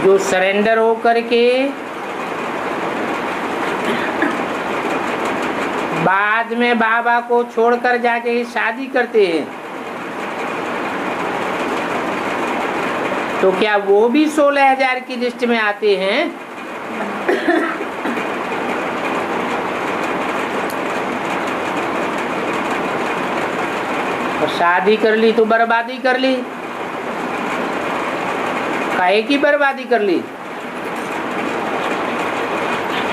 जो सरेंडर हो करके बाद में बाबा को छोड़कर जाके शादी करते हैं, तो क्या वो भी 16,000 की लिस्ट में आते हैं? और शादी कर ली तो बर्बादी कर ली। काहे की बर्बादी कर ली?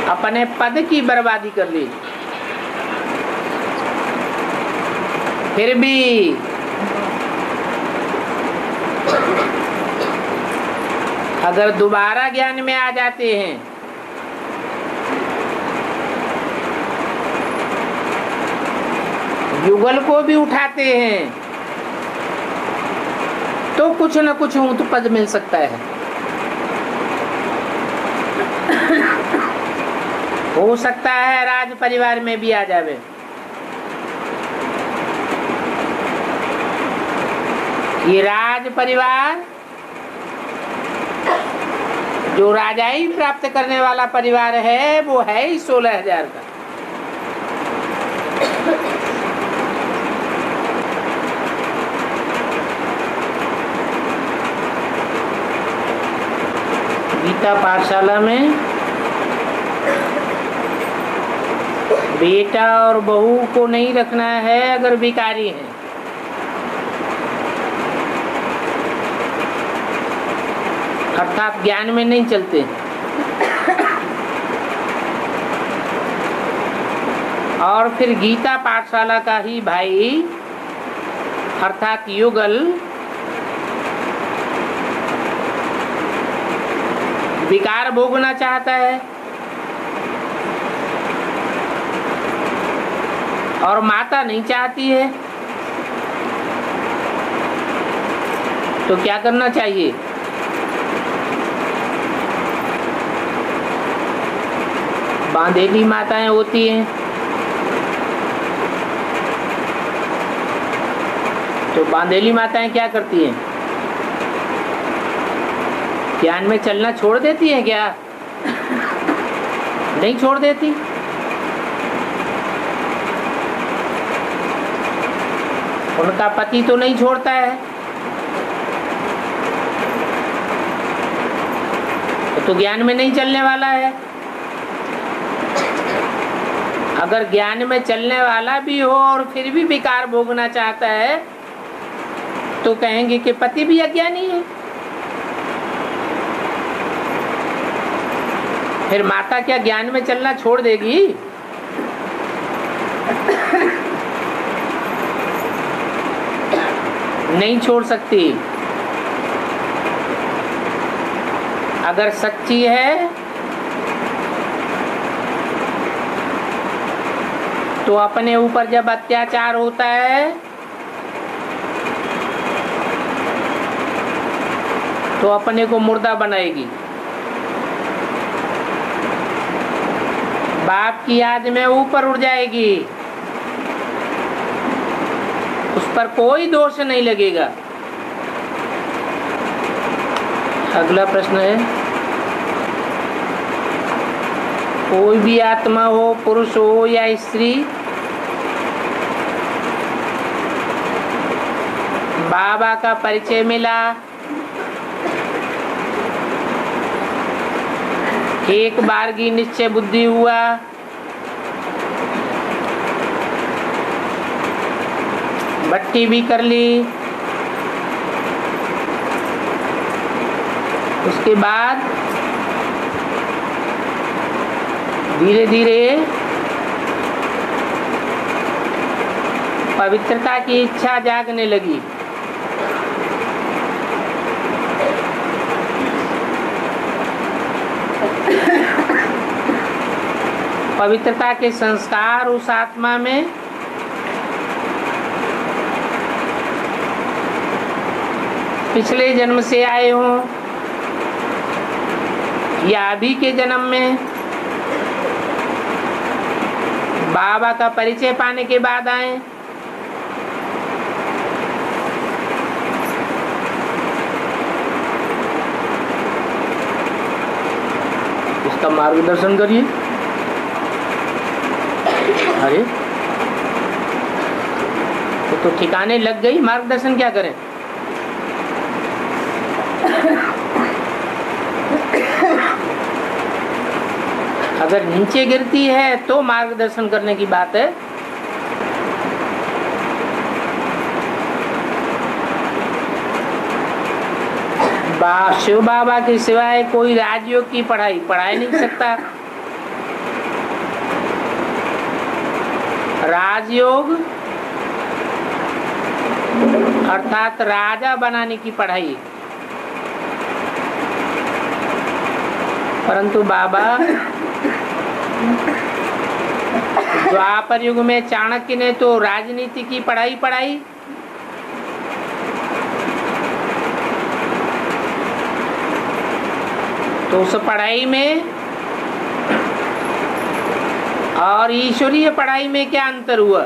अपने पद की बर्बादी कर ली। फिर भी अगर दोबारा ज्ञान में आ जाते हैं युगल को भी उठाते हैं तो कुछ न कुछ ऊंट पद मिल सकता है। हो सकता है राज परिवार में भी आ जावे। ये राज परिवार जो राजाई प्राप्त करने वाला परिवार है वो है ही 16,000 का। गीता पाठशाला में बेटा और बहू को नहीं रखना है अगर भिखारी हैं। अर्थात ज्ञान में नहीं चलते। और फिर गीता पाठशाला का ही भाई अर्थात युगल विकार भोगना चाहता है और माता नहीं चाहती है, तो क्या करना चाहिए? बांधेली माताएं होती हैं तो बांधेली माताएं क्या करती हैं? ज्ञान में चलना छोड़ देती हैं क्या? नहीं छोड़ देती। उनका पति तो नहीं छोड़ता है, तो ज्ञान में नहीं चलने वाला है। अगर ज्ञान में चलने वाला भी हो और फिर भी विकार भोगना चाहता है तो कहेंगे कि पति भी अज्ञानी है। फिर माता क्या ज्ञान में चलना छोड़ देगी? नहीं छोड़ सकती। अगर सच्ची है तो अपने ऊपर जब अत्याचार होता है तो अपने को मुर्दा बनाएगी। बाप की याद में ऊपर उड़ जाएगी, उस पर कोई दोष नहीं लगेगा। अगला प्रश्न है, कोई भी आत्मा हो, पुरुष हो या स्त्री, बाबा का परिचय मिला, एक बार की निश्चय बुद्धि हुआ, भट्टी भी कर ली, उसके बाद धीरे धीरे पवित्रता की इच्छा जागने लगी। पवित्रता के संस्कार उस आत्मा में पिछले जन्म से आए हों या अभी के जन्म में बाबा का परिचय पाने के बाद आए, उसका मार्गदर्शन करिए। अरे तो ठिकाने लग गई, मार्गदर्शन क्या करें? अगर नीचे गिरती है तो मार्गदर्शन करने की बात है। शिव बाबा के सिवाय कोई राजयोग की पढ़ाई पढ़ा नहीं सकता। राजयोग अर्थात राजा बनाने की पढ़ाई। परंतु बाबा द्वापर युग में चाणक्य ने तो राजनीति की पढ़ाई पढ़ाई, तो उस पढ़ाई में और ईश्वरीय पढ़ाई में क्या अंतर हुआ?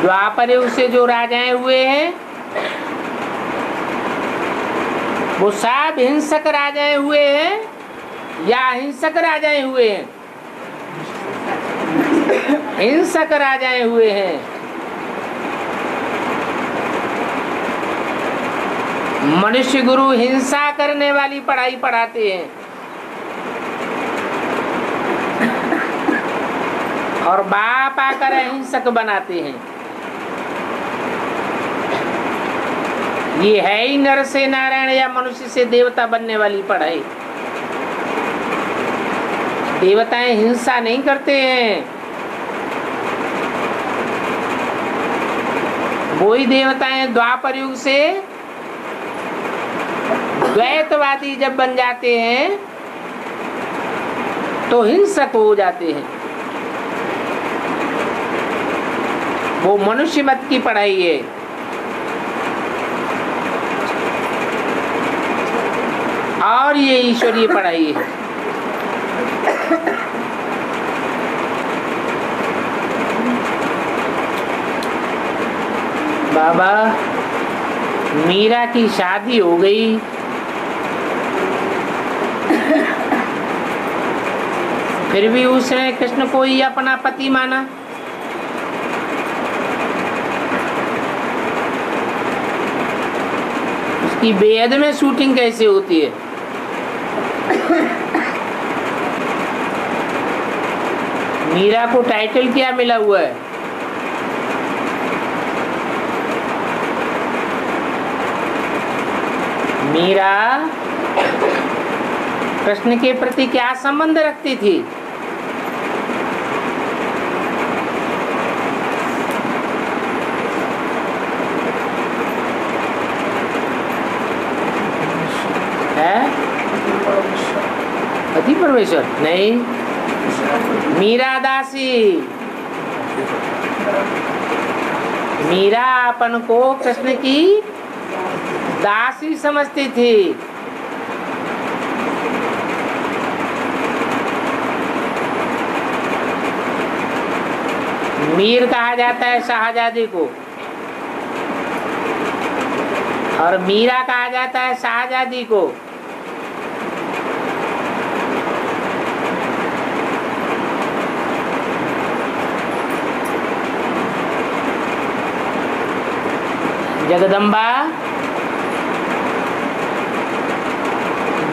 द्वापर युग से जो राजाएं हुए हैं वो सब हिंसक राजाएं हुए हैं या अहिंसक राजाएं हुए हैं? हिंसक राजाएं हुए हैं। मनुष्य गुरु हिंसा करने वाली पढ़ाई पढ़ाते हैं और बाप आकर अहिंसक बनाते हैं। ये है ही नर से नारायण या मनुष्य से देवता बनने वाली पढ़ाई। देवताएं हिंसा नहीं करते हैं, वही देवताएं द्वापर युग से द्वैतवादी जब बन जाते हैं तो हिंसक हो जाते हैं। वो मनुष्य मत की पढ़ाई है। और ये ईश्वरीय पढ़ाई है। बाबा मीरा की शादी हो गई, फिर भी उसने कृष्ण को ही अपना पति माना। उसकी बेहद में शूटिंग कैसे होती है? मीरा को टाइटल क्या मिला हुआ है? मीरा कृष्ण के प्रति क्या संबंध रखती थी? पति परमेश्वर नहीं, मीरा दासी। मीरा अपन को कृष्ण की दासी समझती थी। मीर कहा जाता है शाहजादी को और मीरा कहा जाता है शाहजादी को। जगदम्बा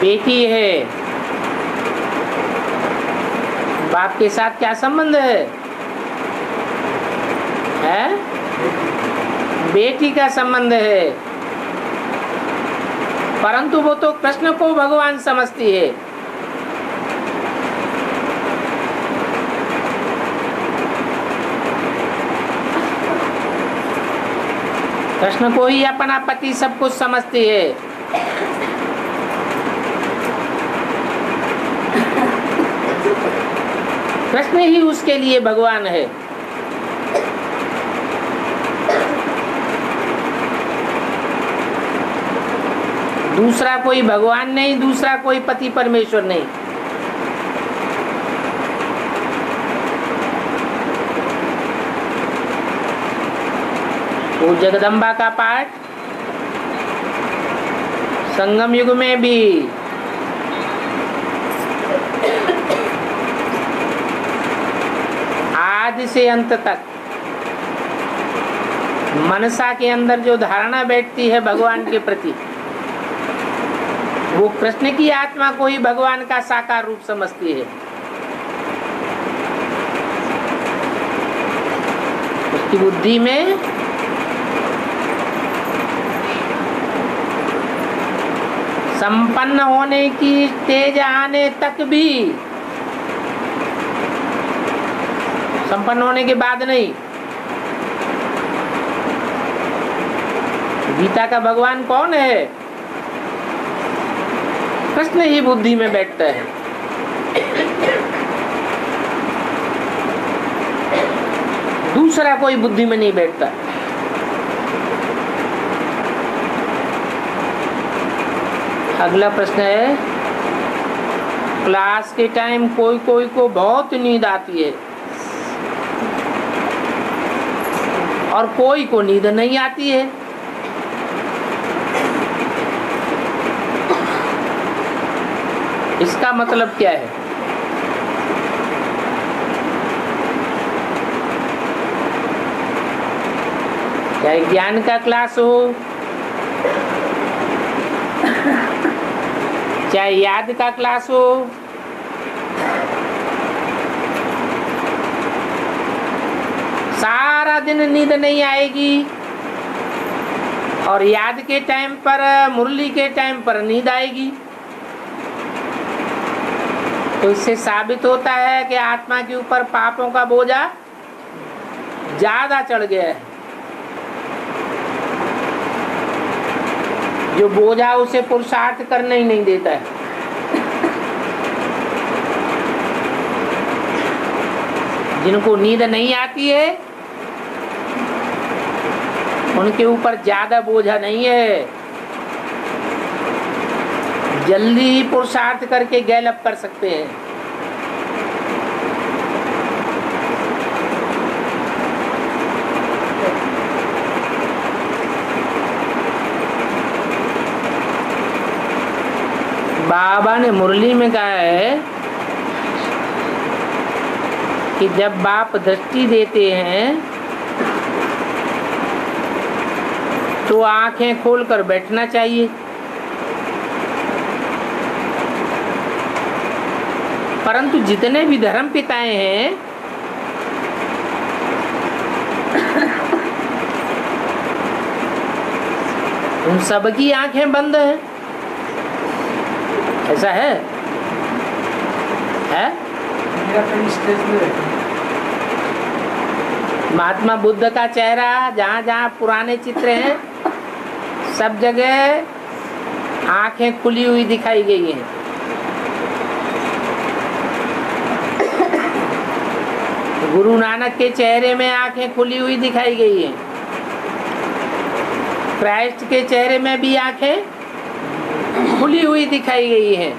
बेटी है, बाप के साथ क्या संबंध है? बेटी का संबंध है। परंतु वो तो कृष्ण को भगवान समझती है। कृष्ण को ही अपना पति सब कुछ समझती है। कृष्ण ही उसके लिए भगवान है। दूसरा कोई भगवान नहीं, दूसरा कोई पति परमेश्वर नहीं। वो जगदम्बा का पाठ संगम युग में भी आदि से अंत तक मनसा के अंदर जो धारणा बैठती है भगवान के प्रति, वो कृष्ण की आत्मा को ही भगवान का साकार रूप समझती है। उसकी बुद्धि में संपन्न होने की स्टेज आने तक भी, संपन्न होने के बाद नहीं। गीता का भगवान कौन है? कृष्ण ही बुद्धि में बैठता है। दूसरा कोई बुद्धि में नहीं बैठता। अगला प्रश्न है, क्लास के टाइम कोई कोई को बहुत नींद आती है और कोई को नींद नहीं आती है। इसका मतलब क्या है? चाहे ज्ञान का क्लास हो, चाहे याद का क्लास हो, सारा दिन नींद नहीं आएगी और याद के टाइम पर, मुरली के टाइम पर नींद आएगी। तो इससे साबित होता है कि आत्मा के ऊपर पापों का बोझा ज्यादा चढ़ गया है। जो बोझा उसे पुरुषार्थ करने ही नहीं देता है। जिनको नींद नहीं आती है उनके ऊपर ज्यादा बोझा नहीं है, जल्दी ही पुरुषार्थ करके गैलअप कर सकते हैं। बाबा ने मुरली में कहा है कि जब बाप दृष्टि देते हैं तो आंखें खोलकर बैठना चाहिए, परंतु जितने भी धर्म पिताएं हैं उन सबकी आंखें बंद हैं। ऐसा है? महात्मा बुद्ध का चेहरा जहाँ जहाँ पुराने चित्र हैं सब जगह आंखें खुली हुई दिखाई गई हैं। गुरु नानक के चेहरे में आंखें खुली हुई दिखाई गई हैं। क्राइस्ट के चेहरे में भी आंखें खुली हुई दिखाई गई हैं,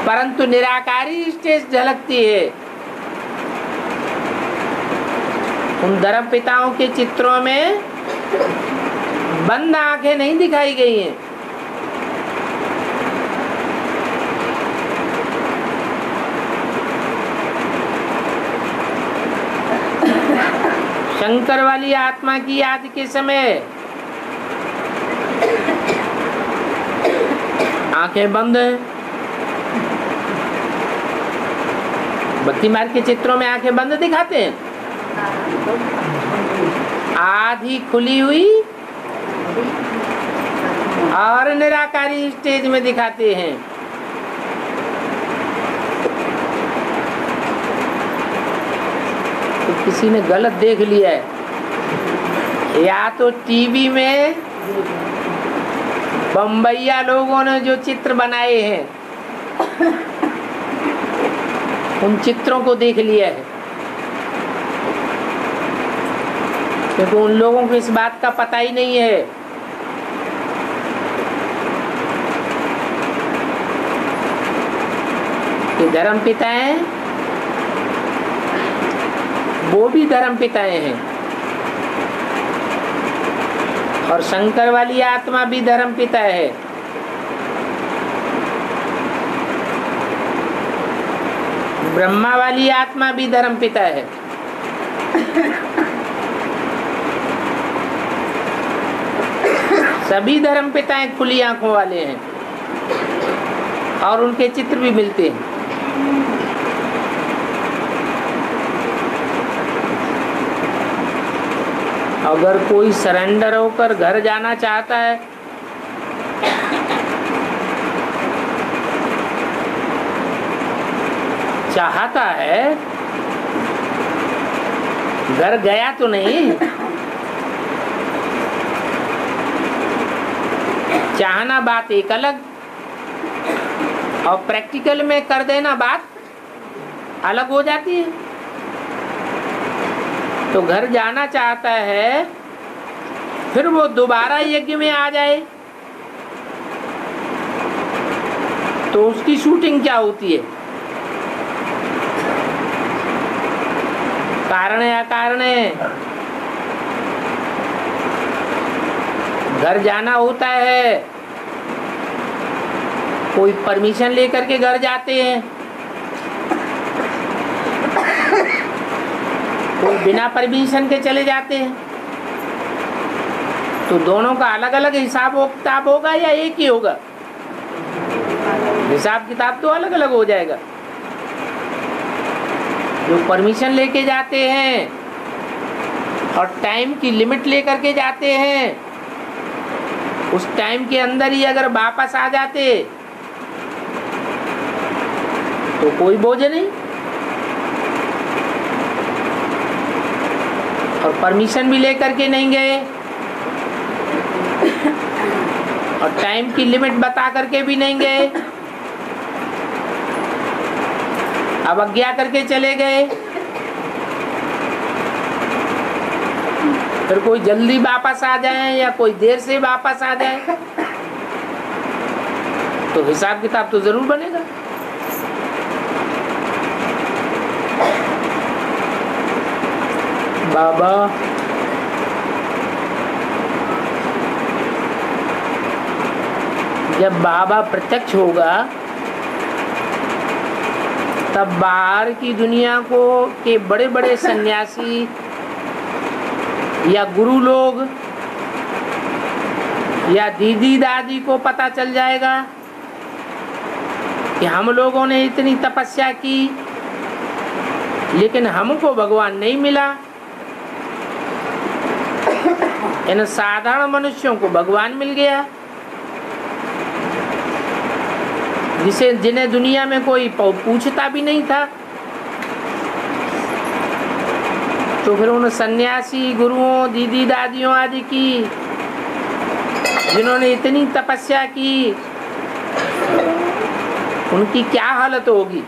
परंतु निराकारी स्टेज झलकती है। उन धर्म पिताओं के चित्रों में बंद आंखें नहीं दिखाई गई हैं। शंकर वाली आत्मा की याद के समय आंखें बंद हैं। भक्ति मार्ग के चित्रों में आंखें बंद दिखाते हैं, आधी खुली हुई और निराकारी स्टेज में दिखाते हैं। तो किसी ने गलत देख लिया है, या तो टीवी में बम्बईया लोगों ने जो चित्र बनाए हैं उन चित्रों को देख लिया है, क्योंकि उन लोगों को इस बात का पता ही नहीं है कि धर्म पिताएं वो भी धर्म पिताएं हैं। और शंकर वाली आत्मा भी धर्म पिता है। ब्रह्मा वाली आत्मा भी धर्म पिता है। सभी धर्म पिताएं खुली आंखों वाले हैं और उनके चित्र भी मिलते हैं। अगर कोई सरेंडर होकर घर जाना चाहता है घर गया तो नहीं, चाहना बात एक अलग और प्रैक्टिकल में कर देना बात अलग हो जाती है। तो घर जाना चाहता है, फिर वो दोबारा यज्ञ में आ जाए तो उसकी शूटिंग क्या होती है? कारण है अकारण है। घर जाना होता है, कोई परमिशन लेकर के घर जाते हैं, कोई बिना परमिशन के चले जाते हैं। तो दोनों का अलग अलग हिसाब किताब होगा या एक ही होगा? हिसाब किताब तो अलग अलग हो जाएगा। जो परमिशन लेके जाते हैं और टाइम की लिमिट लेकर के जाते हैं, उस टाइम के अंदर ही अगर वापस आ जाते तो कोई बोझ नहीं। और परमिशन भी लेकर के नहीं गए और टाइम की लिमिट बता करके भी नहीं गए, अवज्ञा करके चले गए, फिर कोई जल्दी वापस आ जाए या कोई देर से वापस आ जाए तो हिसाब किताब तो जरूर बनेगा। बाबा जब बाबा प्रत्यक्ष होगा तब बाहर की दुनिया को के बड़े बड़े सन्यासी या गुरु लोग या दीदी दादी को पता चल जाएगा कि हम लोगों ने इतनी तपस्या की लेकिन हमको भगवान नहीं मिला। इन साधारण मनुष्यों को भगवान मिल गया, जिन्हें दुनिया में कोई पूछता भी नहीं था। तो फिर उन सन्यासी गुरुओं दीदी दादियों आदि की जिन्होंने इतनी तपस्या की, उनकी क्या हालत होगी?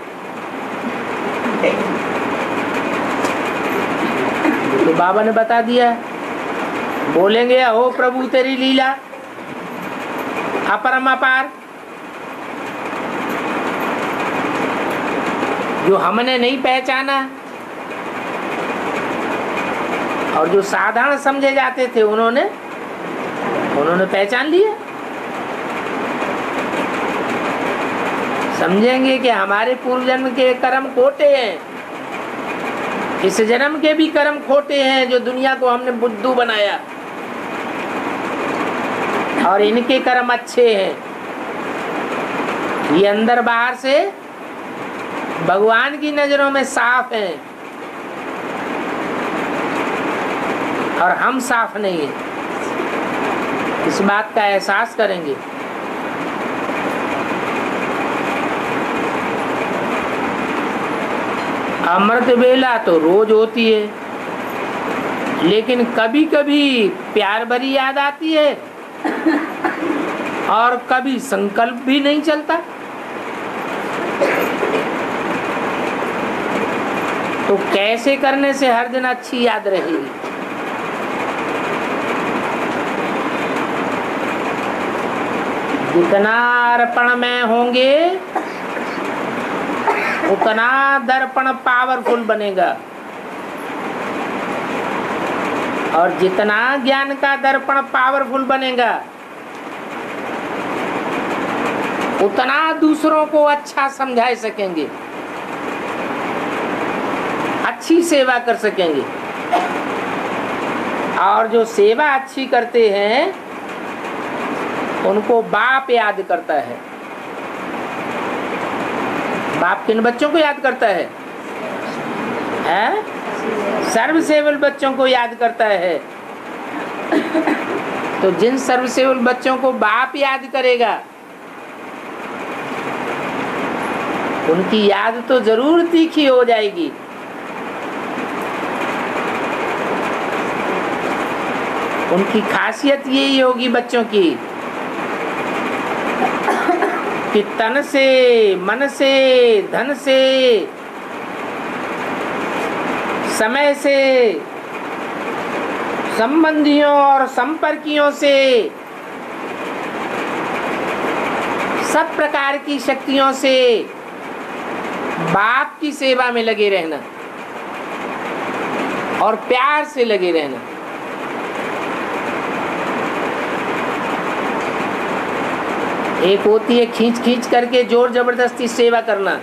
तो बाबा ने बता दिया, बोलेंगे हो प्रभु तेरी लीला अपरम अपार, जो हमने नहीं पहचाना और जो साधारण समझे जाते थे उन्होंने पहचान लिया। समझेंगे कि हमारे पूर्व जन्म के कर्म खोटे हैं, इस जन्म के भी कर्म खोटे हैं जो दुनिया को हमने बुद्धू बनाया, और इनके कर्म अच्छे हैं। ये अंदर बाहर से भगवान की नजरों में साफ हैं और हम साफ नहीं हैं। इस बात का एहसास करेंगे। अमृत वेला तो रोज होती है, लेकिन कभी कभी प्यार भरी याद आती है और कभी संकल्प भी नहीं चलता। तो कैसे करने से हर दिन अच्छी याद रहेगी? जितना अर्पण में होंगे उतना दर्पण पावरफुल बनेगा और जितना ज्ञान का दर्पण पावरफुल बनेगा उतना दूसरों को अच्छा समझा सकेंगे, अच्छी सेवा कर सकेंगे। और जो सेवा अच्छी करते हैं उनको बाप याद करता है। बाप किन बच्चों को याद करता है? सर्वसेवल बच्चों को याद करता है। तो जिन सर्वसेवल बच्चों को बाप याद करेगा उनकी याद तो जरूर तीखी हो जाएगी। उनकी खासियत यही होगी बच्चों की कि तन से, मन से, धन से, समय से, संबंधियों और संपर्कियों से, सब प्रकार की शक्तियों से बाप की सेवा में लगे रहना और प्यार से लगे रहना। एक होती है खींच खींच करके जोर जबरदस्ती सेवा करना,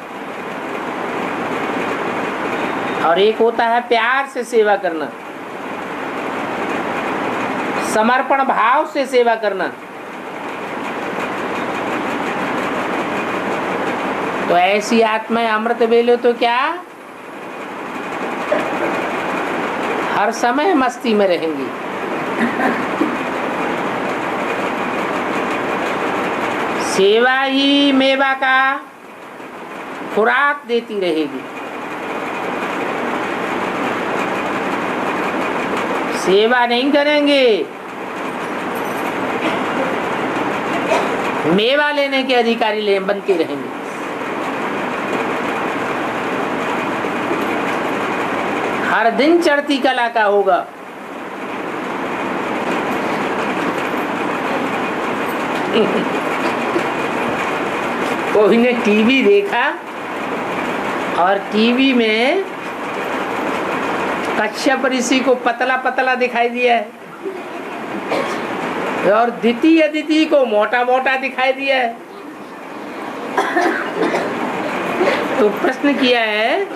और एक होता है प्यार से सेवा करना, समर्पण भाव से सेवा करना। तो ऐसी आत्माएं अमृत वेले तो क्या हर समय मस्ती में रहेंगी। सेवा ही मेवा का खुराक देती रहेगी। सेवा नहीं करेंगे, मेवा लेने के अधिकारी बनते रहेंगे। हर दिन चढ़ती कला का होगा। कोई ने टीवी देखा और टीवी में कश्यप ऋषि को पतला पतला दिखाई दिया है और द्वितीय अदिति को मोटा मोटा दिखाई दिया है। तो प्रश्न किया है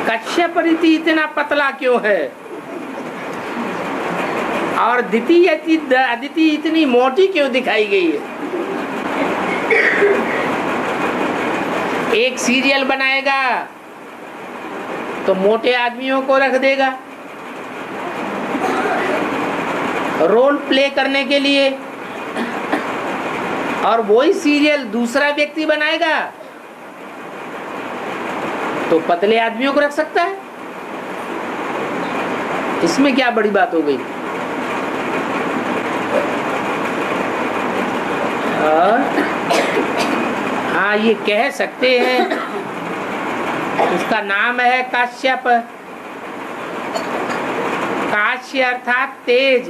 कश्यप ऋषि इतना पतला क्यों है और द्वितीय अदिति इतनी मोटी क्यों दिखाई गई है? एक सीरियल बनाएगा तो मोटे आदमियों को रख देगा रोल प्ले करने के लिए, और वही सीरियल दूसरा व्यक्ति बनाएगा तो पतले आदमियों को रख सकता है। इसमें क्या बड़ी बात हो गई? हाँ, ये कह सकते हैं उसका नाम है काश्यप। काश्य अर्थात तेज,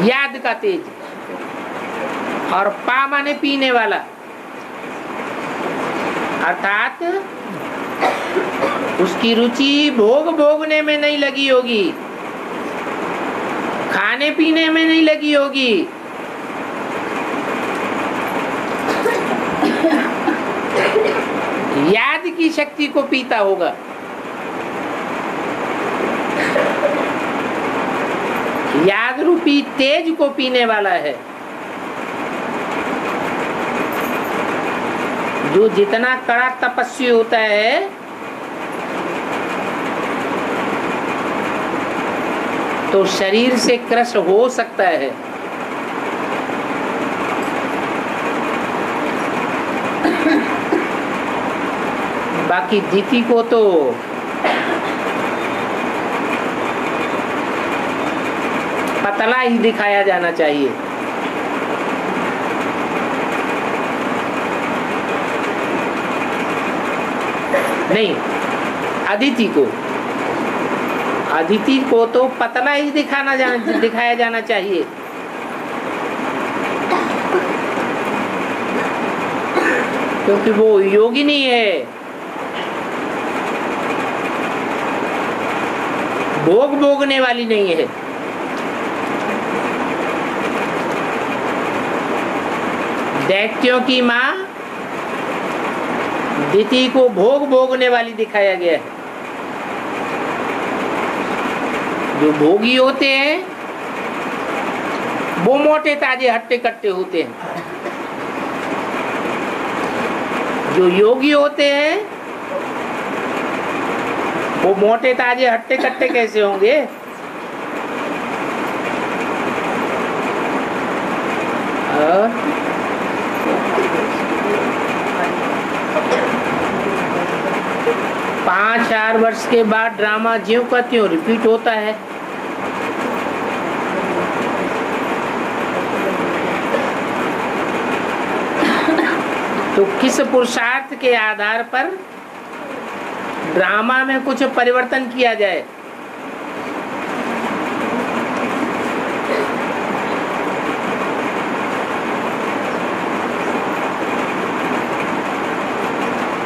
याद का तेज, और पा माने पीने वाला, अर्थात उसकी रुचि भोग भोगने में नहीं लगी होगी, खाने पीने में नहीं लगी होगी, याद की शक्ति को पीता होगा। याद रूपी तेज को पीने वाला है, जो जितना कड़ा तपस्वी होता है तो शरीर से क्रश हो सकता है, बाकी दीति को तो पतला ही दिखाया जाना चाहिए। नहीं, अदिति को तो पतला ही दिखाया जाना चाहिए। क्योंकि वो योगिनी है, भोग भोगने वाली नहीं है। दैत्यों की माँ दिति को भोग भोगने वाली दिखाया गया है। जो भोगी होते हैं वो मोटे ताजे हट्टे कट्टे होते हैं। जो योगी होते हैं वो मोटे ताजे हट्टे कट्टे कैसे होंगे? और 5-4 वर्ष के बाद ड्रामा ज्यों का त्यों रिपीट होता है। तो किस पुरुषार्थ के आधार पर ड्रामा में कुछ परिवर्तन किया जाए?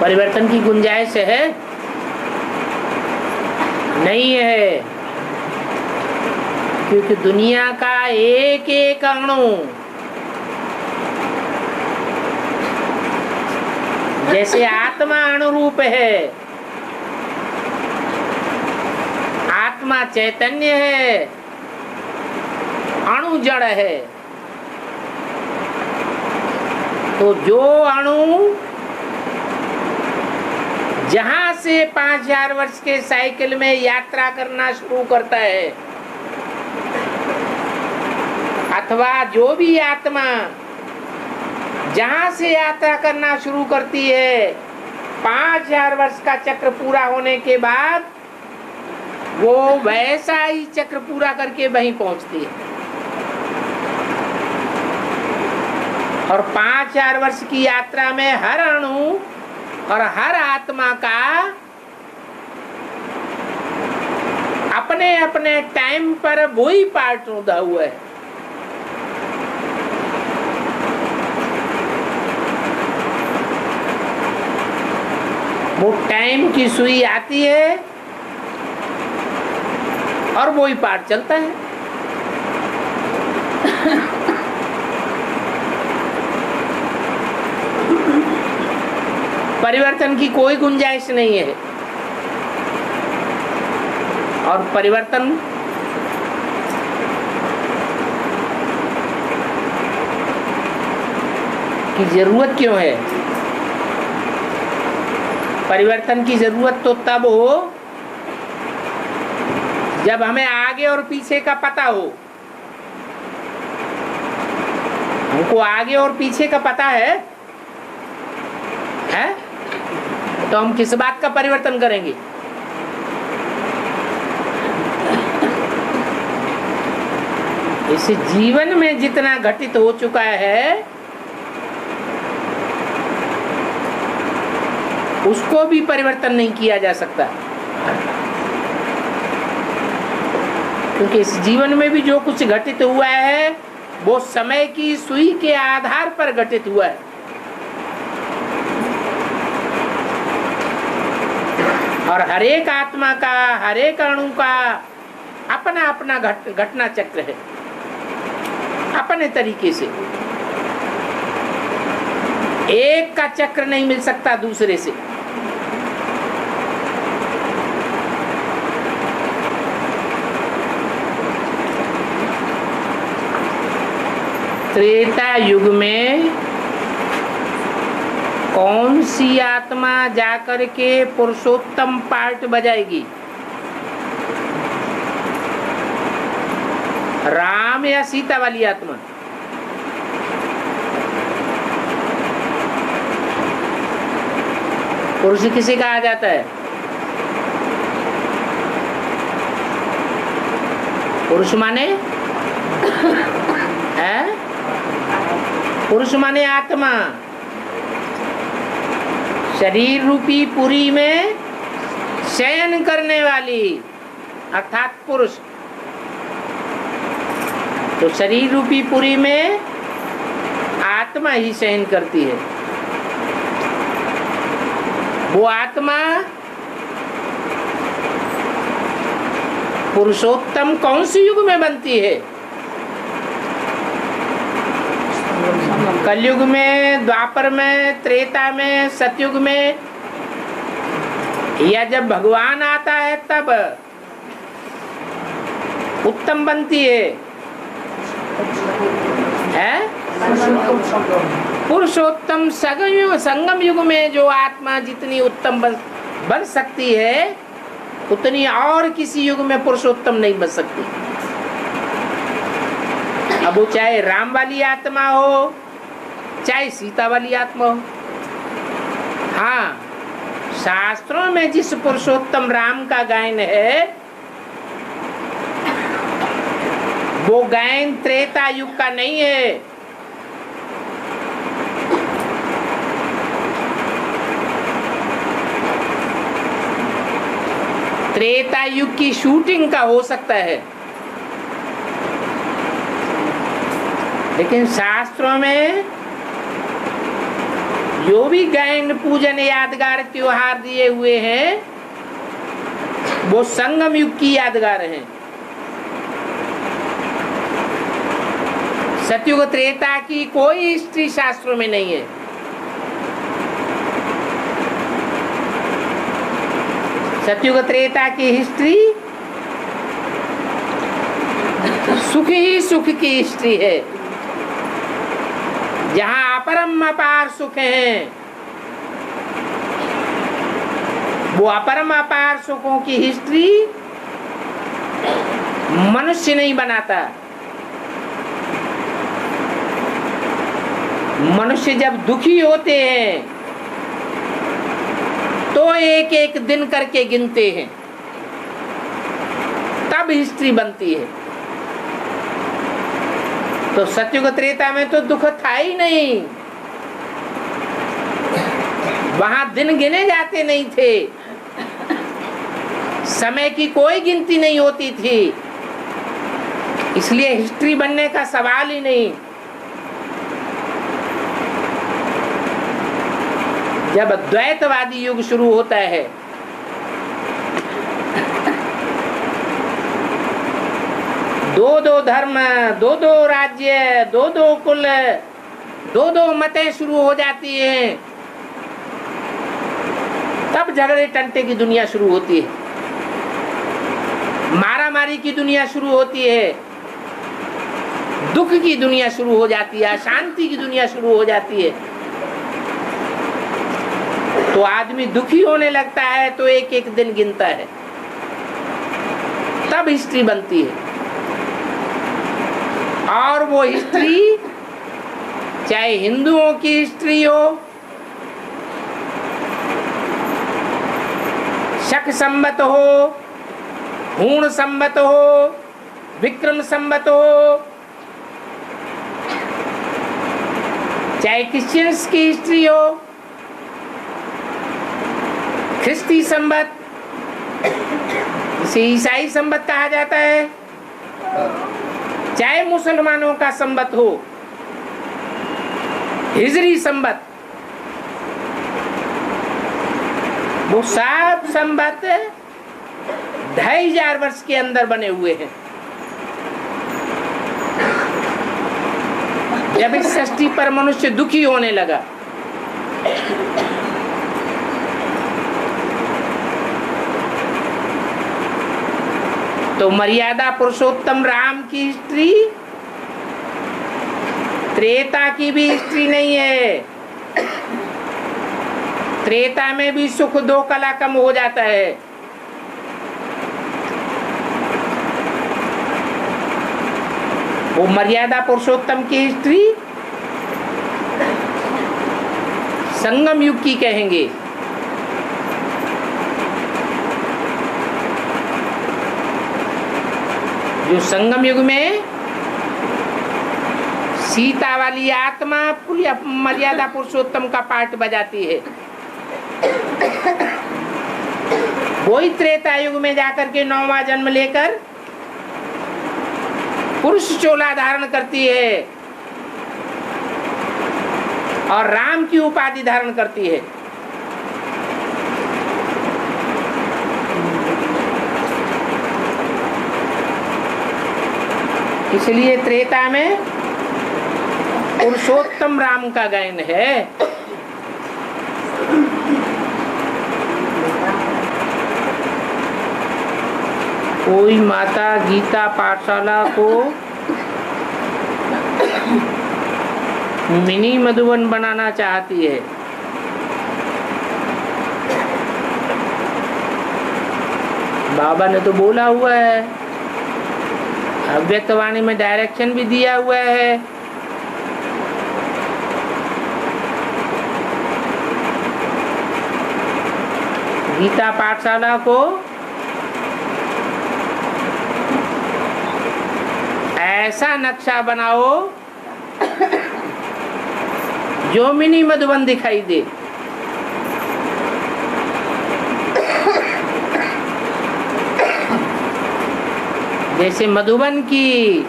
परिवर्तन की गुंजाइश है? नहीं है, क्योंकि दुनिया का एक एक अणु जैसे आत्मा अणुरूप है, आत्मा चैतन्य है, अणु जड़ है। तो जो अणु जहां से 5000 वर्ष के साइकिल में यात्रा करना शुरू करता है, अथवा जो भी आत्मा जहां से यात्रा करना शुरू करती है, 5000 वर्ष का चक्र पूरा होने के बाद वो वैसा ही चक्र पूरा करके वहीं पहुंचती है। और 5000 वर्ष की यात्रा में हर अणु और हर आत्मा का अपने अपने टाइम पर वही पार्ट रुधा हुआ है। वो टाइम की सुई आती है और वही पार्ट चलता है। परिवर्तन की कोई गुंजाइश नहीं है। और परिवर्तन की जरूरत क्यों है? परिवर्तन की जरूरत तो तब हो जब हमें आगे और पीछे का पता हो। हमको आगे और पीछे का पता है? तो हम किस बात का परिवर्तन करेंगे? इस जीवन में जितना घटित हो चुका है उसको भी परिवर्तन नहीं किया जा सकता, क्योंकि इस जीवन में भी जो कुछ घटित हुआ है वो समय की सुई के आधार पर घटित हुआ है। और हरेक आत्मा का, हरेक अणु का अपना अपना घटना चक्र है, अपने तरीके से। एक का चक्र नहीं मिल सकता दूसरे से। त्रेता युग में कौन सी आत्मा जाकर के पुरुषोत्तम पार्ट बजाएगी? राम या सीता वाली आत्मा? पुरुष किसे कहा जाता है? पुरुष माने है? पुरुष माने आत्मा, शरीर रूपी पुरी में शयन करने वाली अर्थात पुरुष। तो शरीर रूपी पुरी में आत्मा ही शयन करती है। वो आत्मा पुरुषोत्तम कौन सी युग में बनती है? कलयुग में, द्वापर में, त्रेता में, सतयुग में, या जब भगवान आता है तब उत्तम बनती है? पुरुषोत्तम संगम युग में जो आत्मा जितनी उत्तम बन सकती है, उतनी और किसी युग में पुरुषोत्तम नहीं बन सकती। अब वो चाहे राम वाली आत्मा हो, चाहे सीता वाली आत्मा हो। हाँ, शास्त्रों में जिस पुरुषोत्तम राम का गायन है, वो गायन त्रेता युग का नहीं है। त्रेता युग की शूटिंग का हो सकता है, लेकिन शास्त्रों में जो भी गायन, पूजन, यादगार, त्योहार दिए हुए हैं, वो संगम युग की यादगार हैं। सतयुग त्रेता की कोई हिस्ट्री शास्त्रों में नहीं है। सतयुग त्रेता की हिस्ट्री सुख ही सुख की हिस्ट्री है, जहां अपरम अपार सुख है। वो अपरम अपार सुखों की हिस्ट्री मनुष्य नहीं बनाता। मनुष्य जब दुखी होते हैं तो एक एक दिन करके गिनते हैं, तब हिस्ट्री बनती है। तो सतयुग त्रेता में तो दुख था ही नहीं, वहां दिन गिने जाते नहीं थे, समय की कोई गिनती नहीं होती थी, इसलिए हिस्ट्री बनने का सवाल ही नहीं। जब द्वैतवादी युग शुरू होता है, दो दो धर्म, दो दो राज्य, दो दो कुल, दो दो मतें शुरू हो जाती हैं, तब झगड़े टंटे की दुनिया शुरू होती है, मारा मारी की दुनिया शुरू होती है, दुख की दुनिया शुरू हो जाती है, अशांति की दुनिया शुरू हो जाती है। तो आदमी दुखी होने लगता है तो एक एक दिन गिनता है, तब हिस्ट्री बनती है। और वो हिस्ट्री चाहे हिंदुओं की हिस्ट्री हो, शक संवत हो, हूण संवत हो, विक्रम संवत हो, चाहे क्रिश्चियंस की हिस्ट्री हो, ख्रिस्ती संवत, इसे ईसाई संवत कहा जाता है, चाहे मुसलमानों का संवत हो, हिजरी संवत, वो सब संवत 2500 वर्ष के अंदर बने हुए हैं। जब इस सृष्टि पर मनुष्य दुखी होने लगा, तो मर्यादा पुरुषोत्तम राम की हिस्ट्री त्रेता की भी हिस्ट्री नहीं है। त्रेता में भी सुख 2 कला कम हो जाता है। वो मर्यादा पुरुषोत्तम की हिस्ट्री संगम युग की कहेंगे। जो संगम युग में सीता वाली आत्मा पूरी मर्यादा पुरुषोत्तम का पार्ट बजाती है, वही त्रेता युग में जाकर के 9वां जन्म लेकर पुरुष चोला धारण करती है और राम की उपाधि धारण करती है। इसलिए त्रेता में पुरुषोत्तम राम का गायन है। कोई माता गीता पाठशाला को मिनी मधुबन बनाना चाहती है। बाबा ने तो बोला हुआ है, अव्यक्तवाणी में डायरेक्शन भी दिया हुआ है। गीता पाठशाला को ऐसा नक्शा बनाओ जो मिनी मधुबन दिखाई दे। जैसे मधुबन की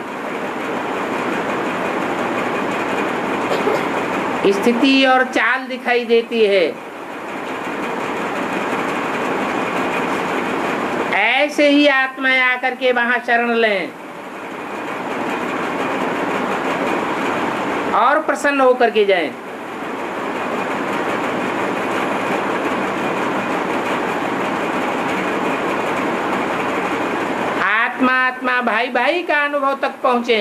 स्थिति और चाल दिखाई देती है, ऐसे ही आत्माएं आकर के वहां शरण लें और प्रसन्न होकर के जाएं। आत्मा भाई भाई का अनुभव तक पहुंचे,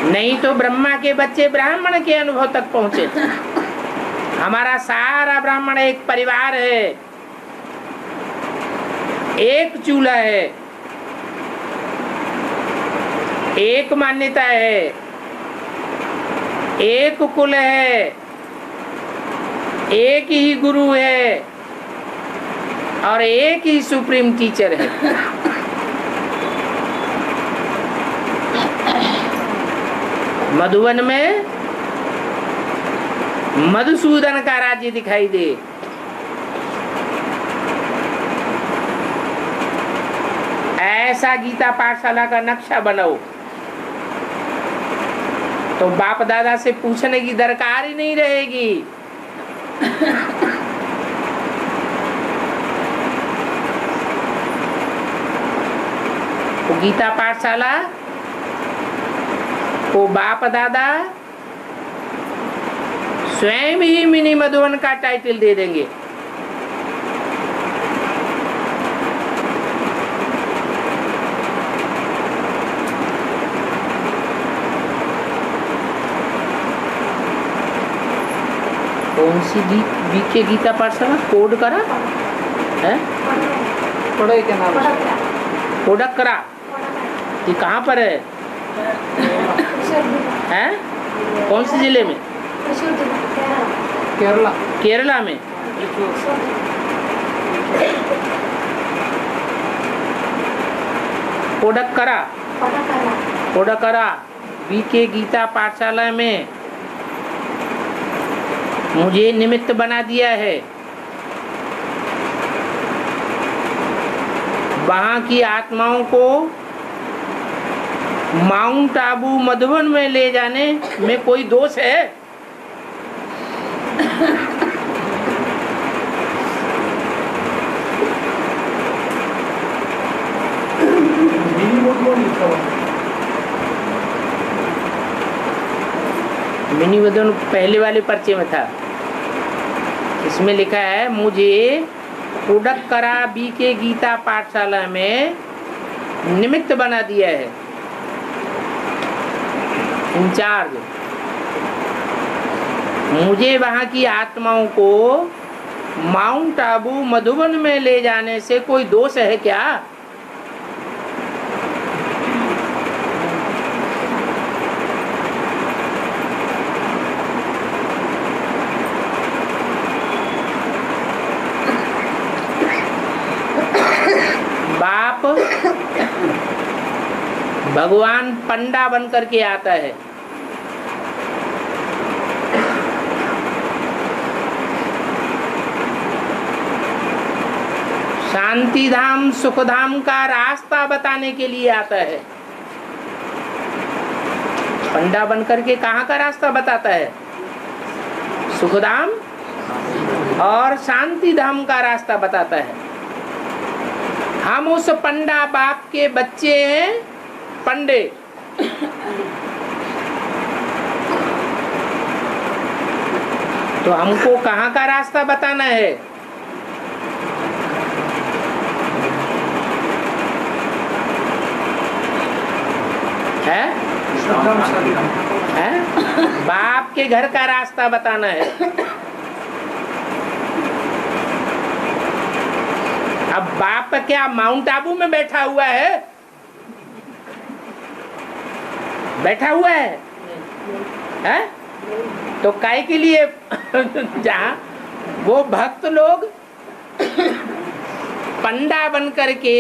नहीं तो ब्रह्मा के बच्चे ब्राह्मण के अनुभव तक पहुंचे। हमारा सारा ब्राह्मण एक परिवार है, एक चूल्हा है, एक मान्यता है, एक कुल है, एक ही गुरु है और एक ही सुप्रीम टीचर है। मधुबन में मधुसूदन का राज्य दिखाई दे। ऐसा गीता पाठशाला का नक्शा बनाओ तो बाप दादा से पूछने की दरकार ही नहीं रहेगी। तो गीता पाठशाला को बाप दादा स्वयं ही मिनी मधुबन का टाइटल दे देंगे। कौन सी बीके गीता पाठशाला कोड करा है? क्या नाम है? कोडक करा। ये कहाँ पर है? हैं? कौन से जिले में? केरला। केरला में। कोडक्करा। कोडक्करा बीके गीता पाठशाला में मुझे निमित्त बना दिया है। वहां की आत्माओं को माउंट आबू मधुबन में ले जाने में कोई दोष है? मिनी मधुबन पहले वाले पर्चे में था। इसमें लिखा है मुझे कोडक्करा बीके गीता पाठशाला में निमित्त बना दिया है, इंचार्ज। मुझे वहां की आत्माओं को माउंट आबू मधुबन में ले जाने से कोई दोष है क्या? बाप भगवान पंडा बन करके आता है। शांति धाम सुख धाम का रास्ता बताने के लिए आता है। पंडा बन करके कहाँ का रास्ता बताता है? सुखधाम और शांति धाम का रास्ता बताता है। हम उस पंडा बाप के बच्चे हैं पंडे। तो हमको कहाँ का रास्ता बताना है? है? बाप के घर का रास्ता बताना है। अब बाप क्या माउंट आबू में बैठा हुआ है? बैठा हुआ है? तो काय के लिए जहाँ वो भक्त लोग पंडा बन करके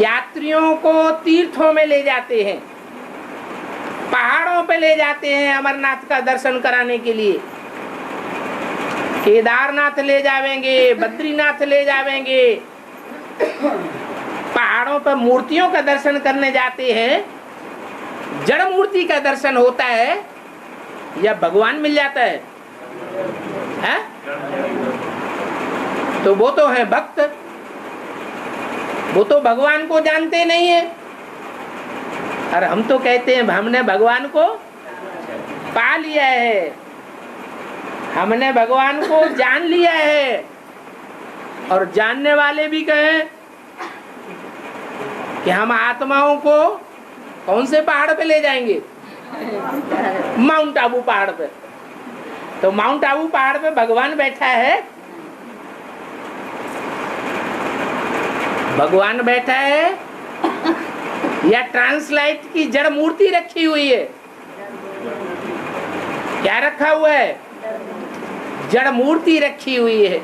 यात्रियों को तीर्थों में ले जाते हैं, पहाड़ों पे ले जाते हैं अमरनाथ का दर्शन कराने के लिए, केदारनाथ ले जावेंगे, बद्रीनाथ ले जावेंगे, पहाड़ों पर मूर्तियों का दर्शन करने जाते हैं। जड़ मूर्ति का दर्शन होता है या भगवान मिल जाता है? तो वो तो है भक्त, वो तो भगवान को जानते नहीं है। और हम तो कहते हैं हमने भगवान को पा लिया है, हमने भगवान को जान लिया है। और जानने वाले भी कहें कि हम आत्माओं को कौन से पहाड़ पे ले जाएंगे? माउंट आबू पहाड़ पे। तो माउंट आबू पहाड़ पे भगवान बैठा है, भगवान बैठा है या ट्रांसलाइट की जड़ मूर्ति रखी हुई है? क्या रखा हुआ है? जड़ मूर्ति रखी हुई है।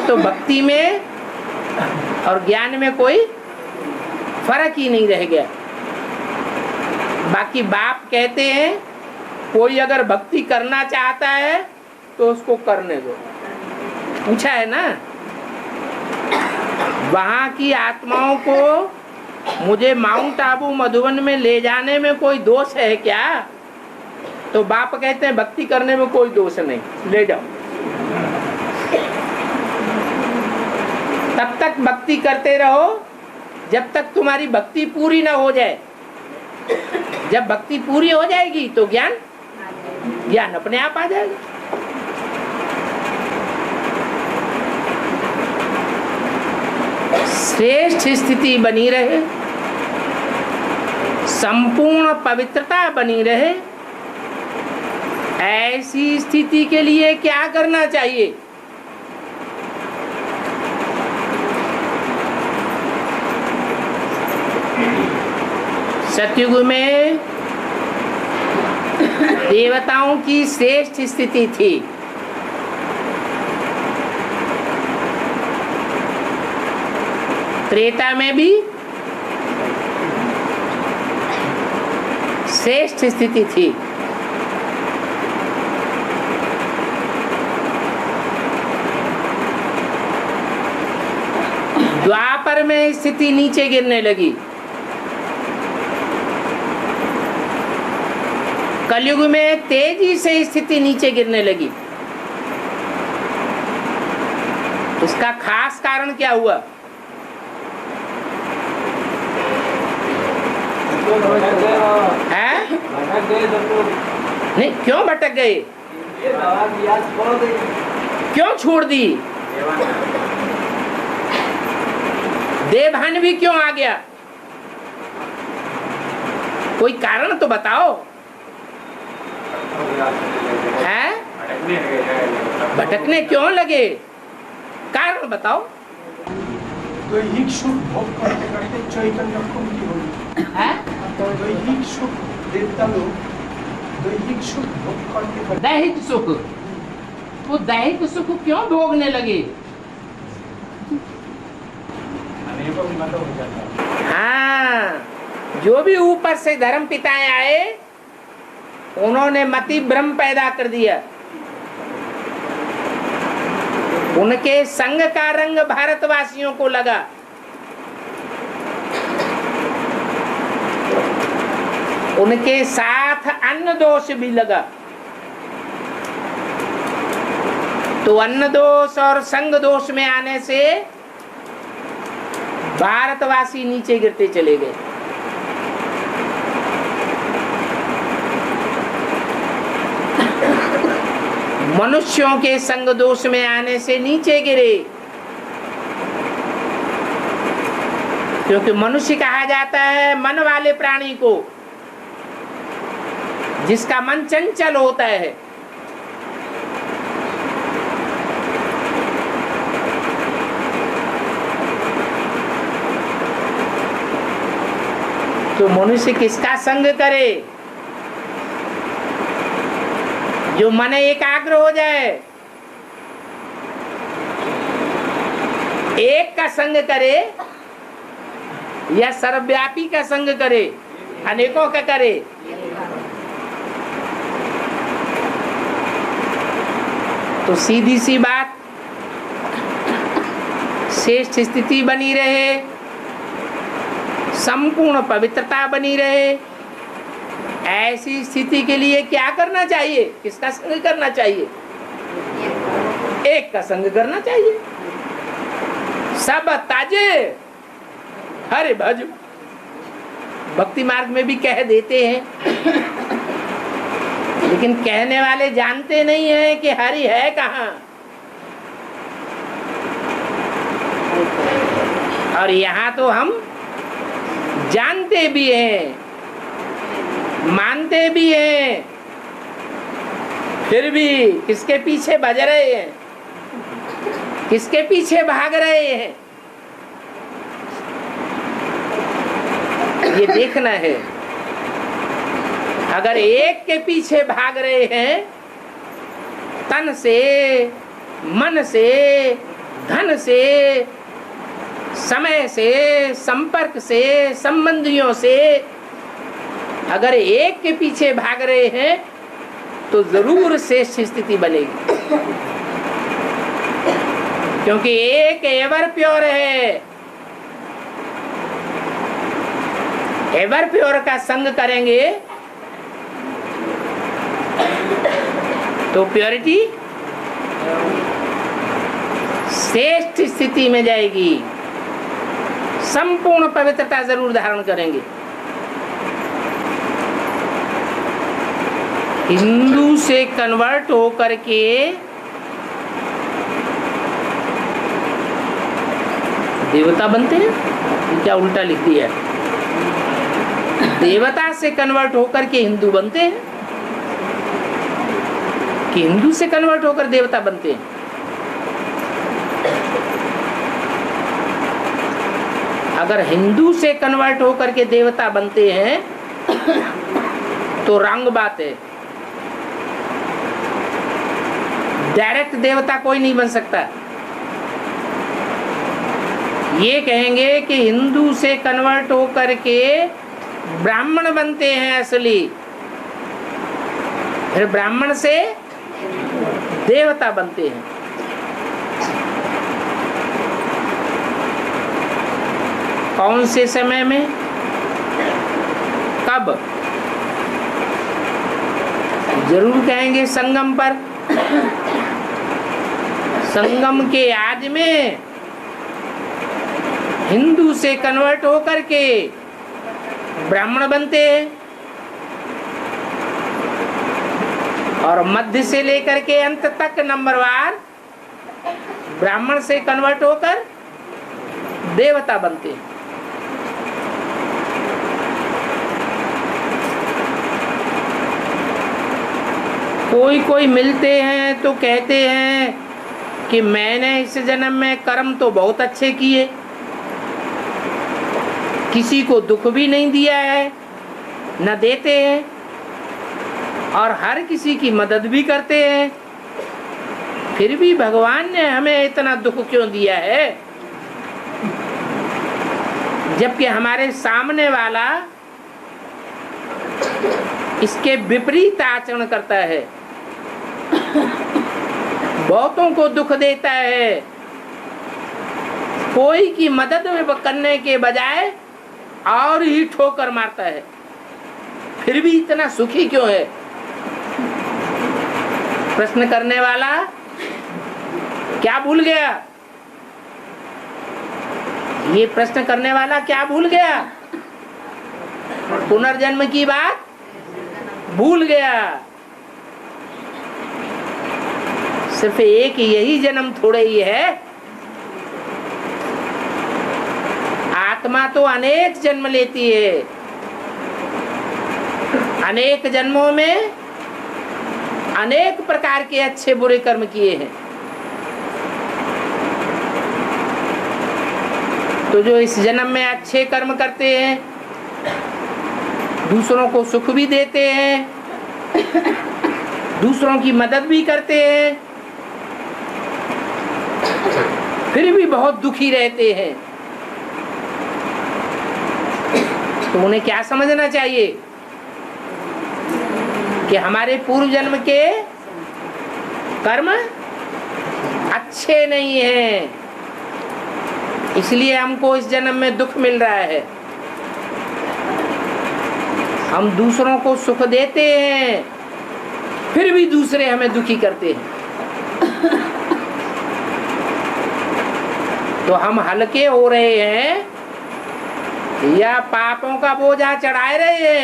तो भक्ति में और ज्ञान में कोई फर्क ही नहीं रह गया। बाकी बाप कहते हैं कोई अगर भक्ति करना चाहता है तो उसको करने दो। पूछा है ना, वहां की आत्माओं को मुझे माउंट आबू मधुबन में ले जाने में कोई दोष है क्या? तो बाप कहते हैं भक्ति करने में कोई दोष नहीं, ले जाओ। तब तक भक्ति करते रहो जब तक तुम्हारी भक्ति पूरी ना हो जाए। जब भक्ति पूरी हो जाएगी तो ज्ञान अपने आप आ जाएगा। श्रेष्ठ स्थिति बनी रहे, संपूर्ण पवित्रता बनी रहे, ऐसी स्थिति के लिए क्या करना चाहिए? सतयुग में देवताओं की श्रेष्ठ स्थिति थी। त्रेता में भी श्रेष्ठ स्थिति थी। द्वापर में स्थिति नीचे गिरने लगी। कलयुग में तेजी से स्थिति नीचे गिरने लगी। उसका खास कारण क्या हुआ? है? नहीं, क्यों भटक गए? क्यों छोड़ दी? देवभान भी क्यों आ गया? कोई कारण तो बताओ। है? भटकने क्यों लगे? कारण बताओ। दैहिक सुख भोग करते करते चैतन्य कुंठी होगी। है? दैहिक सुख देवता लोग दैहिक सुख भोग करते दैहिक सुख, वो दैहिक सुख क्यों भोगने लगे? हाँ, जो भी ऊपर से धर्म पिताएं आए उन्होंने मति भ्रम पैदा कर दिया। उनके संग का रंग भारतवासियों को लगा। उनके साथ अन्न दोष भी लगा। तो अन्न दोष और संग दोष में आने से भारतवासी नीचे गिरते चले गए। मनुष्यों के संग दोष में आने से नीचे गिरे, क्योंकि मनुष्य कहा जाता है मन वाले प्राणी को, जिसका मन चंचल होता है। तो मनुष्य किसका संग करे? जो मन एकाग्र हो जाए, एक का संग करे या सर्वव्यापी का संग करे, अनेकों का करे। तो सीधी सी बात, श्रेष्ठ स्थिति बनी रहे, संपूर्ण पवित्रता बनी रहे, ऐसी स्थिति के लिए क्या करना चाहिए? किसका संग करना चाहिए? एक का संग करना चाहिए। सब ताजे हरे भज, भक्ति मार्ग में भी कह देते हैं, लेकिन कहने वाले जानते नहीं है कि हरि है कहाँ। और यहाँ तो हम जानते भी हैं, मानते भी हैं, फिर भी किसके पीछे भज रहे हैं, किसके पीछे भाग रहे हैं, ये देखना है। अगर एक के पीछे भाग रहे हैं, तन से, मन से, धन से, समय से, संपर्क से, संबंधियों से, अगर एक के पीछे भाग रहे हैं तो जरूर श्रेष्ठ स्थिति बनेगी, क्योंकि एक एवर प्योर है। एवर प्योर का संग करेंगे तो प्योरिटी श्रेष्ठ स्थिति में जाएगी, संपूर्ण पवित्रता जरूर धारण करेंगे। हिंदू से कन्वर्ट होकर के देवता बनते हैं, क्या उल्टा लिख दिया है? देवता से कन्वर्ट होकर के हिंदू बनते हैं कि हिंदू से कन्वर्ट होकर देवता बनते हैं? अगर हिंदू से कन्वर्ट होकर के देवता बनते हैं तो रंग बात है। डायरेक्ट देवता कोई नहीं बन सकता। ये कहेंगे कि हिंदू से कन्वर्ट होकर के ब्राह्मण बनते हैं असली, फिर ब्राह्मण से देवता बनते हैं। कौन से समय में, कब? जरूर कहेंगे संगम पर। संगम के आज में हिंदू से कन्वर्ट होकर के ब्राह्मण बनते हैं, और मध्य से लेकर के अंत तक नंबरवार ब्राह्मण से कन्वर्ट होकर देवता बनते हैं। कोई कोई मिलते हैं तो कहते हैं कि मैंने इस जन्म में कर्म तो बहुत अच्छे किए, किसी को दुख भी नहीं दिया है, न देते हैं, और हर किसी की मदद भी करते हैं, फिर भी भगवान ने हमें इतना दुख क्यों दिया है? जबकि हमारे सामने वाला इसके विपरीत आचरण करता है, बहुतों को दुख देता है, कोई की मदद करने के बजाय और ही ठोकर मारता है, फिर भी इतना सुखी क्यों है? प्रश्न करने वाला क्या भूल गया? ये प्रश्न करने वाला क्या भूल गया? पुनर्जन्म की बात भूल गया। सिर्फ एक यही जन्म थोड़े ही है, आत्मा तो अनेक जन्म लेती है। अनेक जन्मों में अनेक प्रकार के अच्छे बुरे कर्म किए हैं। तो जो इस जन्म में अच्छे कर्म करते हैं, दूसरों को सुख भी देते हैं, दूसरों की मदद भी करते हैं, फिर भी बहुत दुखी रहते हैं, तो उन्हें क्या समझना चाहिए कि हमारे पूर्व जन्म के कर्म अच्छे नहीं हैं, इसलिए हमको इस जन्म में दुख मिल रहा है। हम दूसरों को सुख देते हैं, फिर भी दूसरे हमें दुखी करते हैं, तो हम हल्के हो रहे हैं या पापों का बोझा चढ़ाए रहे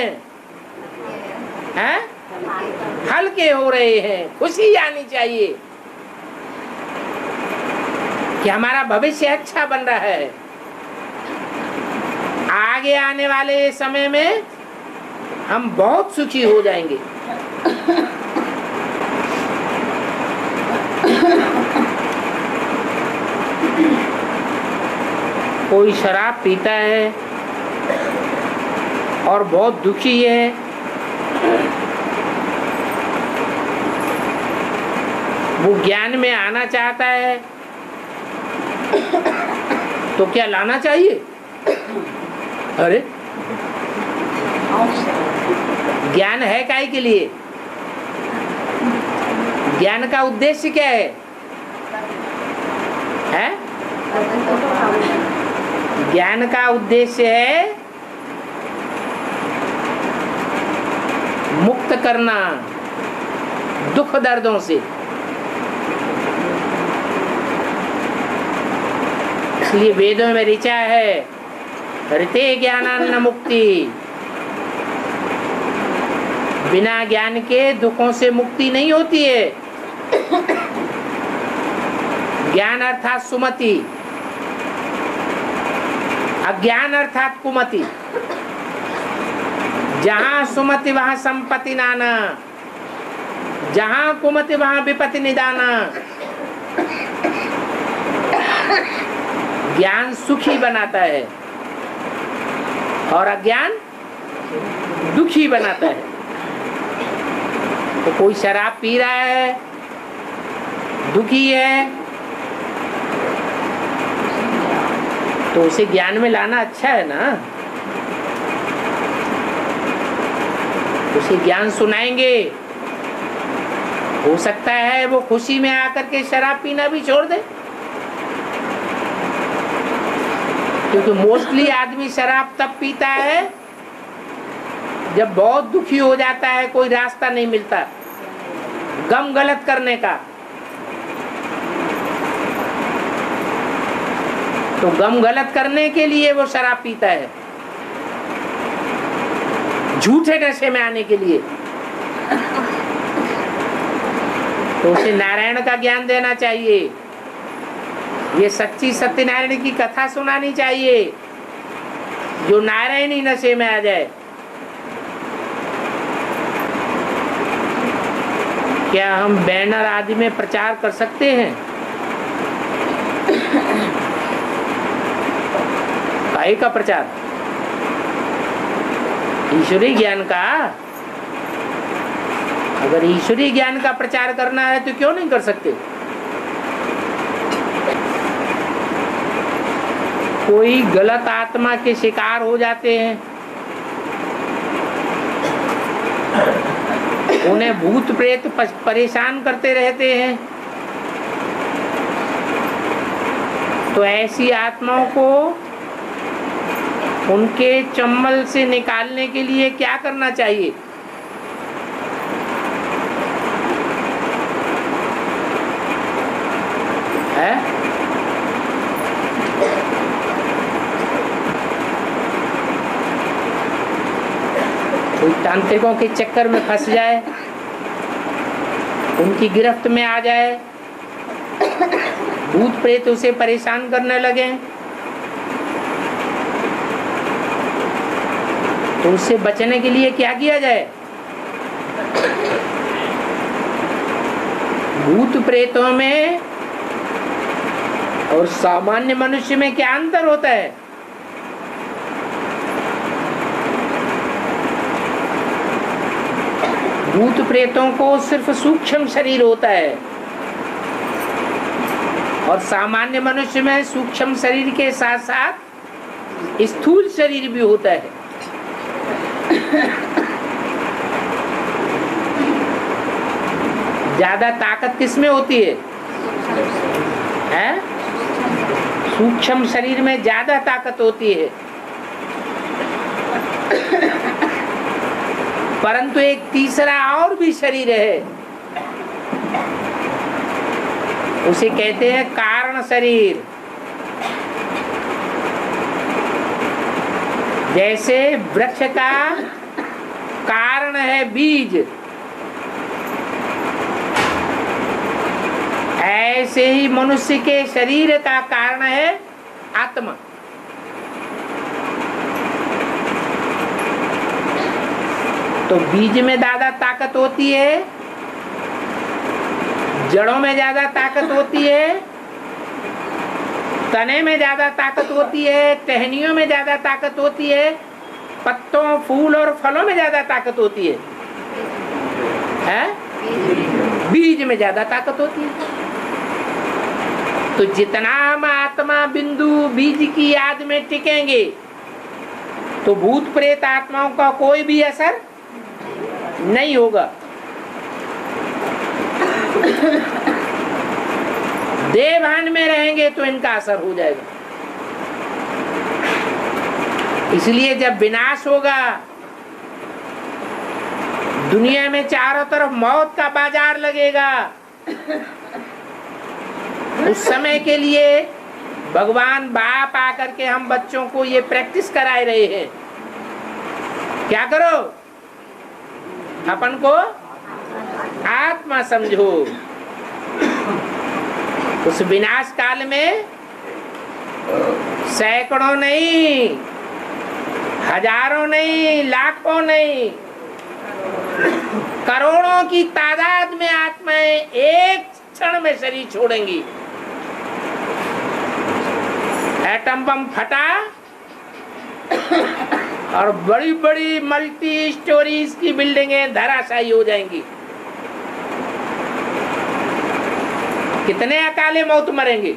हैं? हल्के हो रहे हैं। खुशी आनी चाहिए कि हमारा भविष्य अच्छा बन रहा है। आगे आने वाले समय में हम बहुत सुखी हो जाएंगे। कोई शराब पीता है और बहुत दुखी है, वो ज्ञान में आना चाहता है, तो क्या लाना चाहिए? अरे ज्ञान है काहे के लिए? ज्ञान का उद्देश्य क्या है? ज्ञान का उद्देश्य है मुक्त करना दुख दर्दों से। इसलिए वेदों में ऋचा है ऋते ज्ञानान्न मुक्ति, बिना ज्ञान के दुखों से मुक्ति नहीं होती है। ज्ञान अर्थात सुमति, अज्ञान अर्थात कुमति। जहाँ सुमति वहाँ संपत्ति नाना, जहाँ कुमति वहाँ विपत्ति निदाना। ज्ञान सुखी बनाता है और अज्ञान दुखी बनाता है। तो कोई शराब पी रहा है, दुखी है, तो उसे ज्ञान में लाना अच्छा है ना। उसे ज्ञान सुनाएंगे, हो सकता है वो खुशी में आकर के शराब पीना भी छोड़ दे, क्योंकि मोस्टली आदमी शराब तब पीता है जब बहुत दुखी हो जाता है, कोई रास्ता नहीं मिलता गम गलत करने का। तो गम गलत करने के लिए वो शराब पीता है, झूठे नशे में आने के लिए। तो उसे नारायण का ज्ञान देना चाहिए, ये सच्ची सत्यनारायण की कथा सुनानी चाहिए, जो नारायणी नशे में आ जाए। क्या हम बैनर आदि में प्रचार कर सकते हैं? काहे का प्रचार? ईश्वरीय ज्ञान का। अगर ईश्वरीय ज्ञान का प्रचार करना है तो क्यों नहीं कर सकते? कोई गलत आत्मा के शिकार हो जाते हैं, उन्हें भूत प्रेत परेशान करते रहते हैं, तो ऐसी आत्माओं को उनके चंबल से निकालने के लिए क्या करना चाहिए? है तांत्रिकों के चक्कर में फंस जाए, उनकी गिरफ्त में आ जाए, भूत प्रेत उसे परेशान करने लगे, तो उससे बचने के लिए क्या किया जाए? भूत प्रेतों में और सामान्य मनुष्य में क्या अंतर होता है? भूत प्रेतों को सिर्फ सूक्ष्म शरीर होता है और सामान्य मनुष्य में सूक्ष्म शरीर के साथ साथ स्थूल शरीर भी होता है। ज्यादा ताकत किसमें होती है? हैं? सूक्ष्म शरीर में ज्यादा ताकत होती है, परंतु एक तीसरा और भी शरीर है, उसे कहते हैं कारण शरीर। जैसे वृक्ष का कारण है बीज, ऐसे ही मनुष्य के शरीर का कारण है आत्मा। तो बीज में ज्यादा ताकत होती है, जड़ों में ज्यादा ताकत होती है, तने में ज्यादा ताकत होती है, टहनियों में ज्यादा ताकत होती है, पत्तों, फूल और फलों में ज्यादा ताकत होती है? बीज में ज्यादा ताकत होती है। तो जितना हम आत्मा बिंदु बीज की याद में टिकेंगे तो भूत प्रेत आत्माओं का कोई भी असर नहीं होगा। देवभान में रहेंगे तो इनका असर हो जाएगा। इसलिए जब विनाश होगा, दुनिया में चारों तरफ मौत का बाजार लगेगा, उस समय के लिए भगवान बाप आकर के हम बच्चों को ये प्रैक्टिस कराए रहे हैं। क्या करो? अपन को आत्मा समझो। उस विनाश काल में सैकड़ों नहीं, हजारों नहीं, लाखों नहीं, करोड़ों की तादाद में आत्माएं एक क्षण में शरीर छोड़ेंगी। एटम बम फटा और बड़ी बड़ी मल्टी स्टोरीज की बिल्डिंगें धराशायी हो जाएंगी। कितने अकाले मौत मरेंगे?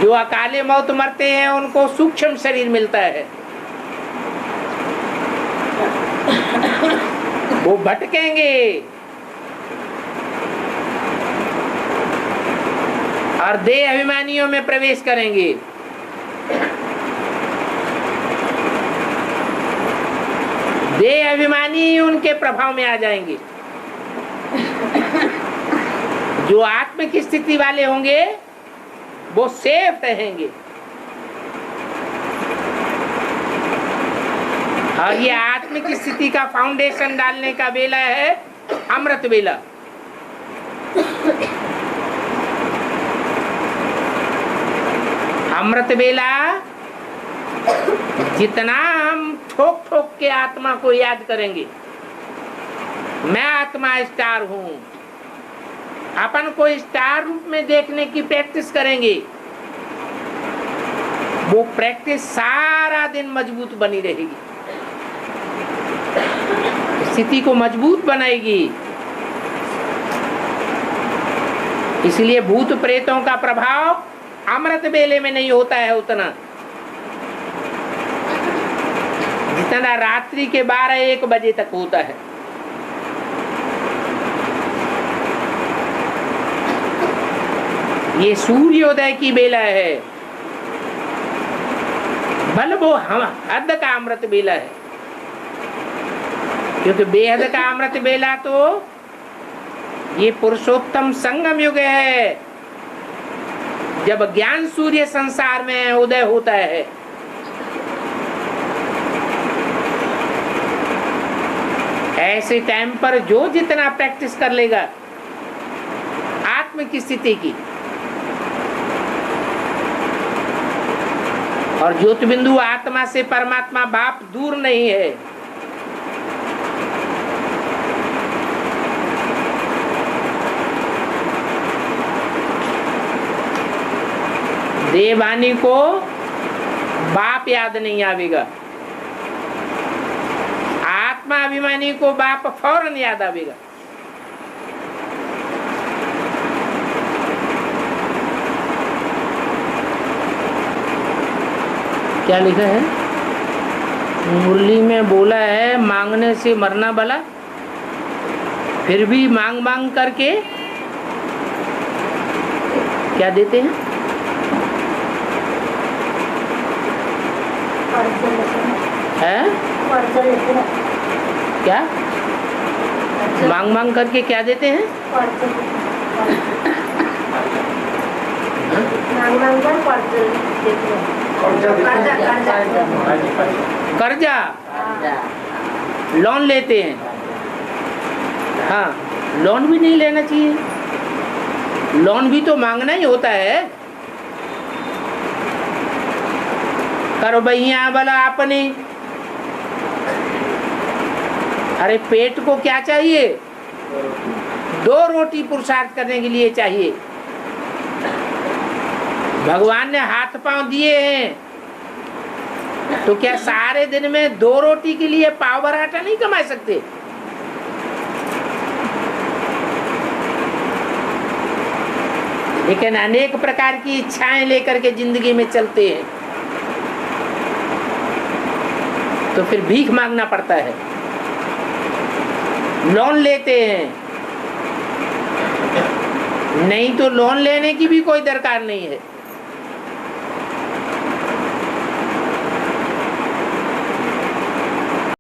जो अकाले मौत मरते हैं उनको सूक्ष्म शरीर मिलता है, वो भटकेंगे और देह अभिमानियों में प्रवेश करेंगे। देह अभिमानी उनके प्रभाव में आ जाएंगे। जो आत्म की स्थिति वाले होंगे वो सेफ रहेंगे। और ये आत्म की स्थिति का फाउंडेशन डालने का बेला है अमृत बेला। अमृत बेला जितना हम ठोक ठोक के आत्मा को याद करेंगे, मैं आत्मा स्टार हूं, अपन को स्टार रूप में देखने की प्रैक्टिस करेंगे, वो प्रैक्टिस सारा दिन मजबूत बनी रहेगी, स्थिति को मजबूत बनाएगी। इसलिए भूत प्रेतों का प्रभाव अमृत बेले में नहीं होता है उतना जितना रात्रि के 12-1 बजे तक होता है। ये सूर्योदय की बेला है, बल वो हद का अमृत बेला है। क्योंकि बेहद का अमृत बेला तो ये पुरुषोत्तम संगम युग है, जब ज्ञान सूर्य संसार में उदय होता है। ऐसे टाइम पर जो जितना प्रैक्टिस कर लेगा आत्म की स्थिति की, और ज्योति बिंदु आत्मा से परमात्मा बाप दूर नहीं है। देवानी को बाप याद नहीं आवेगा, आत्मा अभिमानी को बाप फौरन याद आवेगा। क्या लिखा है? मुरली में बोला है मांगने से मरना भला, फिर भी मांग मांग करके क्या देते हैं? है? क्या मांग मांग करके क्या देते हैं? कर्जा, लोन लेते हैं। हाँ, लोन भी नहीं लेना चाहिए, लोन भी तो मांगना ही होता है। करो भैया भला अपने, अरे पेट को क्या चाहिए? 2 रोटी पुरुषार्थ करने के लिए चाहिए। भगवान ने हाथ पांव दिए हैं, तो क्या सारे दिन में 2 रोटी के लिए पाव भर आटा नहीं कमा सकते? लेकिन अनेक प्रकार की इच्छाएं लेकर के जिंदगी में चलते हैं, तो फिर भीख मांगना पड़ता है, लोन लेते हैं। नहीं तो लोन लेने की भी कोई दरकार नहीं है।